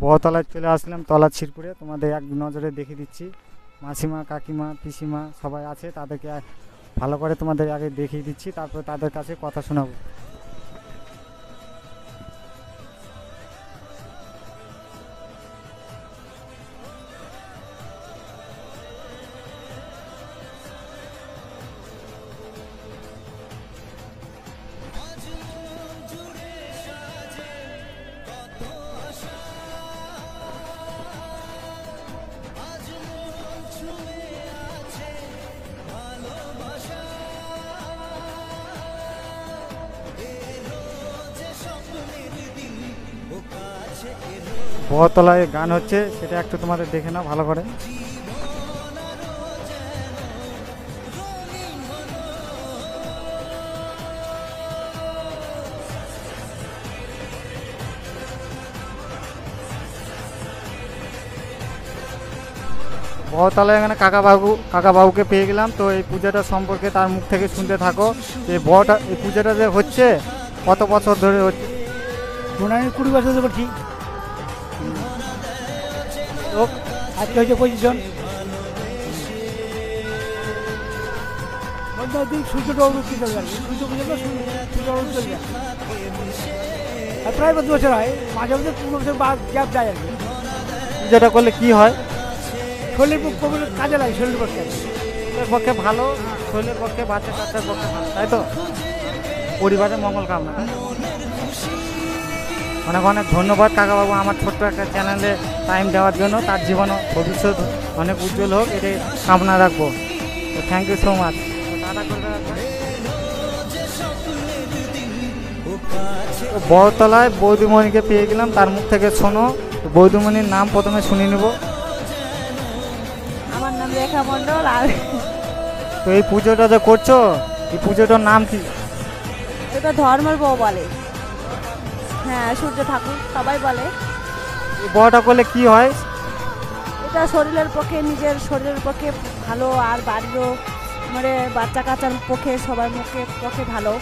বহতলায় চলে আসলাম, তলা ছিরপুরে। তোমাদের এক নজরে দেখিয়ে দিচ্ছি, মাসিমা, কাকিমা, পিসিমা সবাই আছে। তাদেরকে ভালো করে তোমাদের আগে দেখিয়ে দিচ্ছি, তারপর তাদের কাছে কথা শোনাবো। বহতলায় গান হচ্ছে, সেটা একটু তোমাদের দেখে নাও ভালো করে। বহতলায় এখানে কাকাবাবুকে পেয়ে গেলাম। তো এই পূজাটা সম্পর্কে তার মুখ থেকে শুনতে থাকো। এই পূজাটা যে হচ্ছে কত বছর ধরে হচ্ছে? মোটামুটি 20 বছর ধরে করছি। লোক আজকে হয়েছে 25 জন। সূর্যটা উঠতে চলে যাবে, সূর্য পুজো তো সূর্য উঠতে চলে যায়। আর প্রায় 2 বছর হয়, মাঝে মাঝে 15 বছর বাদ গ্যাপ যায় আর কি। পূজাটা করলে কি হয়? শরীরের পক্ষে কাজে লাগে, শরীরের পক্ষে ভালো, শরীরের পক্ষে, বাচ্চা কাচ্চার পক্ষে ভালো, তাই তো? পরিবারের মঙ্গল কামনা। অনেক অনেক ধন্যবাদ কাকাবাবু আমার ছোট্ট একটা চ্যানেলে টাইম দেওয়ার জন্য। তার জীবন ভবিষ্যৎ অনেক উজ্জ্বল হোক, এটাই কামনা রাখবো। তো থ্যাংক ইউ সো মাচ। বড়তলায় বৌদিমণিকে পেয়ে গেলাম, তার মুখ থেকে শোনো। বৌদিমণির নাম প্রথমে শুনে নেব। আমার নাম রেখা মণ্ডল। আর তো এই পুজোটা যে করছো, এই পুজোটার নাম কি? এটা ধর্মের বউ বলে। হ্যাঁ, সূর্য ঠাকুর সবাই বলে। এই বড়টা করলে কি হয়? এটা শরীরের পক্ষে, নিজের শরীরের পক্ষে ভালো, আর বাড়িরও মানে বাচ্চা কাচ্চার পক্ষে, সবার পক্ষে ভালো।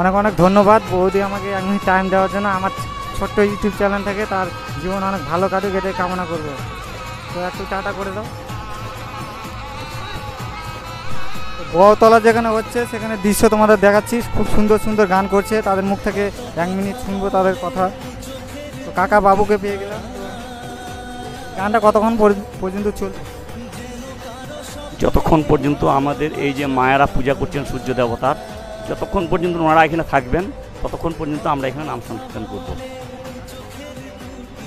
অনেক অনেক ধন্যবাদ বৌদি আমাকে এক মিনিট টাইম দেওয়ার জন্য। আমার ছোট্ট ইউটিউব চ্যানেল থেকে তার জীবন অনেক ভালো কাটুক, এটাই কামনা করবো। তো একটু টাটা করে দাও। বড়তলা যেখানে হচ্ছে সেখানে দৃশ্য তোমাদের দেখাচ্ছি। খুব সুন্দর সুন্দর গান করছে, তাদের মুখ থেকে 1 মিনিট শুনবো তাদের কথা। তো কাকা বাবুকে পেয়ে গেলাম। গানটা কতক্ষণ পর্যন্ত চলবে? যতক্ষণ পর্যন্ত আমাদের এই যে মায়েরা পূজা করছেন সূর্য দেবতার, যতক্ষণ পর্যন্ত ওনারা এখানে থাকবেন ততক্ষণ পর্যন্ত আমরা এখানে নাম সংকীর্তন করব।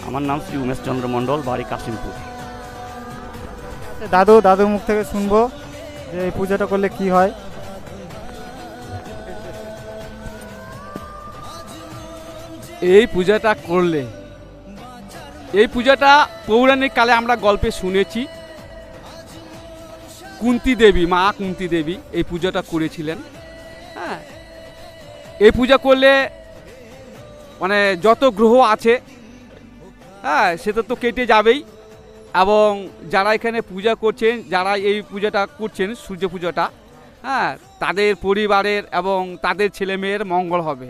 আমার নাম শ্রী উমেশ চন্দ্র মণ্ডল, বাড়ি কাশিমপুর। দাদুর মুখ থেকে শুনবো যে এই পূজাটা করলে কি হয়। এই পূজাটা করলে, এই পূজাটা পৌরাণিক কালে আমরা গল্পে শুনেছি। কুন্তী দেবী, মা কুন্তী দেবী এই পূজাটা করেছিলেন। হ্যাঁ, এই পূজা করলে মানে যত গ্রহ আছে, হ্যাঁ, সেটা তো কেটে যাবেই। এবং যারা এখানে পূজা করছেন, যারা এই পূজাটা করছেন সূর্য পূজাটা, হ্যাঁ, তাদের পরিবারের এবং তাদের ছেলে মেয়ের মঙ্গল হবে,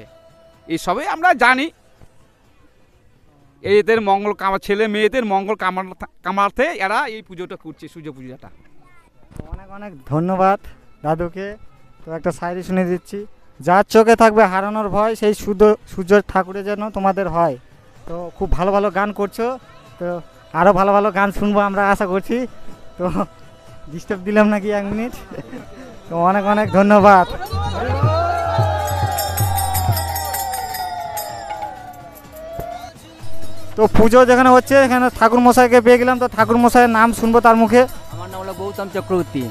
এসবই আমরা জানি। এদের মঙ্গল ছেলে মেয়েদের মঙ্গল কামার্থে এরা এই পুজোটা করছে, সূর্য পূজাটা। অনেক অনেক ধন্যবাদ দাদুকে। তো একটা শায়রি শুনে দিচ্ছি। যার চোখে থাকবে হারানোর ভয়, সেই সূর্য ঠাকুরের যেন তোমাদের হয়। তো খুব ভালো ভালো গান করছো, তো আরও ভালো ভালো গান শুনবো আমরা আশা করছি। তো ডিস্টার্ব দিলাম নাকি 1 মিনিট? তো অনেক অনেক ধন্যবাদ। তো পুজো যেখানে হচ্ছে এখানে ঠাকুর মশাইকে পেয়ে গেলাম। তো ঠাকুর মশাইয়ের নাম শুনবো তার মুখে। আমার নাম হলো গৌতম চক্রবর্তী।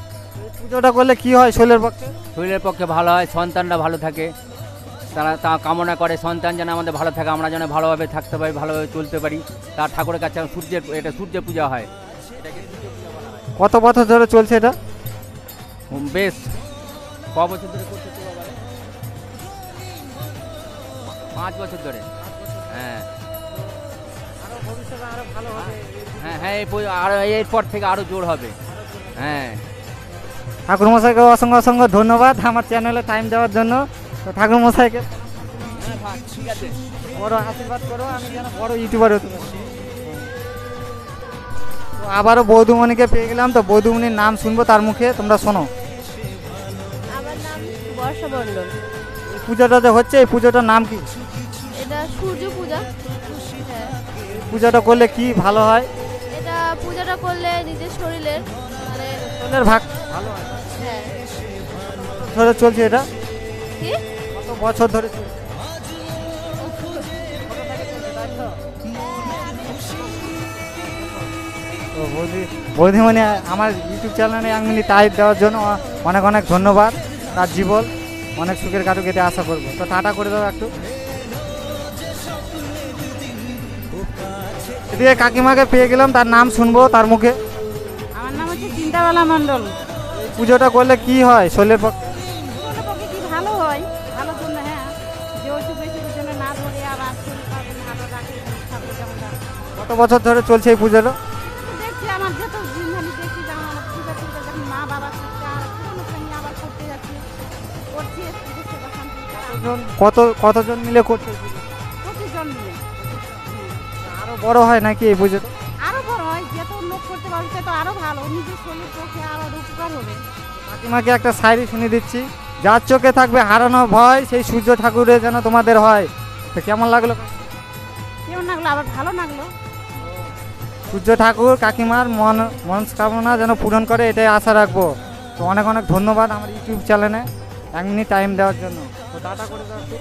পুজোটা করলে কি হয় শরীরের পক্ষে? শরীরের পক্ষে ভালো হয়, সন্তানরা ভালো থাকে। তারা তা কামনা করে সন্তান যেন আমাদের ভালো থাকে, আমরা যেন ভালোভাবে থাকতে পারি, ভালোভাবে চলতে পারি। তার ঠাকুরের কাছে এটা সূর্য পূজা হয়। কত বছর ধরে চলছে এটা? বেশ ক বছর ধরে করছে তো বাবা? 5 বছর ধরে। হ্যাঁ হ্যাঁ হ্যাঁ, এরপর থেকে আরও জোর হবে। হ্যাঁ, ঠাকুর মশাইকে অসংখ্য অসংখ্য ধন্যবাদ আমার চ্যানেলে টাইম দেওয়ার জন্য। তো ঠাকুর মশাইকে ঠিক আছে। বড় আশীর্বাদ করো, আমি যেন বড় ইউটিউবার হতে পারি। তো আবারও বৌধুমণিকে পেয়ে গেলাম, তো বৌধুমণির নাম শুনবো তার মুখে, তোমরা শোনো। আমার নাম বর্ষা মণ্ডল। এই পুজোটা যে হচ্ছে, এই পুজোটার নাম কি? এটা সূর্য পূজা। হ্যাঁ, পূজাটা করলে কি ভালো হয়? এটা পূজাটা করলে নিজের শরীরের মানে শরীরের ভাগ ভালো হয়। হ্যাঁ। ধরে চলছে এটা, কি কত বছর ধরে চলছে? তো বৌদিমণি আমার ইউটিউব চ্যানেলে 1 মিনিট টাইপ দেওয়ার জন্য অনেক অনেক ধন্যবাদ। তার জীবন অনেক সুখের কাটুক এটা আশা করবো। তো টাটা করে দাও একটু। এদিকে কাকিমাকে পেয়ে গেলাম, তার নাম শুনবো তার মুখে। আমার নাম হচ্ছে চিন্তাবালা মণ্ডল। এই পুজোটা করলে কি হয় শরীরের পক্ষে? ওটা পক্ষে কি ভালো হয়, ভালোর জন্য। হ্যাঁ, যে অসুখ বিসুখের জন্য না ধরে আবার শরীর পাবে ভালো রাখে ঠাকুর যেমন রাখে। কত বছর ধরে চলছে এই পুজোটা? দেখছি আমার যত দিন আমি দেখছি যেমন আমার পূজা টুজা যখন মা বাবা করছে আর পুরোনো আমি আবার করতে যাচ্ছি, করছি একটু সেবা শান্তি কতজন মিলে করছে এই পুজো? প্রতিজন মিলে। আরো বড় হয় নাকি এই পুজোটা? আরো বড় হয়, যত লোক করতে পারছে তো আরো ভালো, নিজের শরীর পক্ষে আরো উপকার হবে। কাকিমাকে একটা শায়রি শুনিয়ে দিচ্ছি। যার চোখে থাকবে হারানো ভয়, সেই সূর্য ঠাকুরে যেন তোমাদের হয়। তো কেমন লাগলো? কেমন লাগলো? আবার ভালো লাগলো। সূর্য ঠাকুর কাকিমার মনস্কামনা যেন পূরণ করে, এটাই আশা রাখবো। তো অনেক অনেক ধন্যবাদ আমার ইউটিউব চ্যানেলে 1 মিনিট টাইম দেওয়ার জন্য। তো টাটা করে দাও একটু।